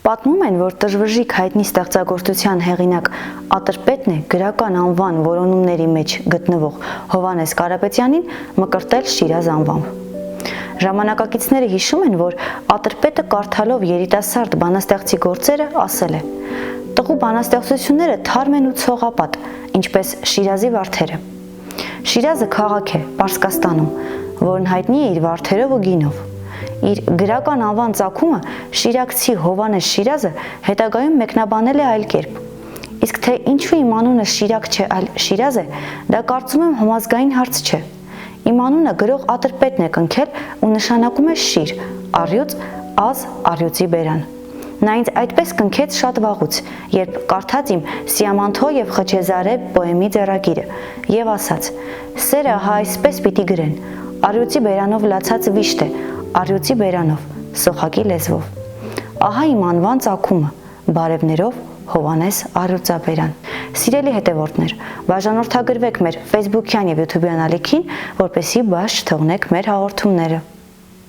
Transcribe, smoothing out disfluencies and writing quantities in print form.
Պատմում են, որ տժվժիկ հայտնի ստեղծագործության հեղինակ Ատրպետն է գրական անվան որոնումների մեջ գտնվող Հովհաննես Կարապետյանին մկրտել Շիրազ անվամբ։ Ժամանակակիցները հիշում են, որ Ատրպետը կարդալով երիտասարդ բանաստեղծի գործերը ասել է. «Տղու բանաստեղծությունները թարմ են ու ցողապատ, ինչպես Շիրազի վարդերը»։ Շիրազը քաղաք է Պարսկաստանում, որն հայտնի է իր վարդերով ու գինով։ Իր գրական անվան ծագումը շիրակցի Հովհաննես Շիրազը հետագայում մեկնաբանել է այլ կերպ։ Իսկ թե ինչու իմ անունը Շիրակ չէ, այլ Շիրազ է, դա կարծում եմ համազգային հարց չէ։ Իմ անունը գրող Ատրպետն է կնքել ու նշանակում է շիր, առյուծ, ազ, առյուծի բերան։ Նա ինձ այդպես կնքեց շատ վաղուց, երբ կարդաց իմ Սիամանթո եւ Խճեզարե պոեմի ձեռագիրը եւ ասաց. «Սերը հա այսպես պիտի գրեն, առյուծի բերանով լացած վիշտ է, առյուծի բերանով, սոխակի լեզվով»։ Ահա իմ անվան ծագումը, բարևներով Հովհաննես Առյուծաբերան։ Սիրելի հետևորդներ, բաժանորդագրվեք մեր Facebook-յան եւ YouTube-յան ալիքին, որպեսզի բաց չթողնեք մեր հաղորդումները։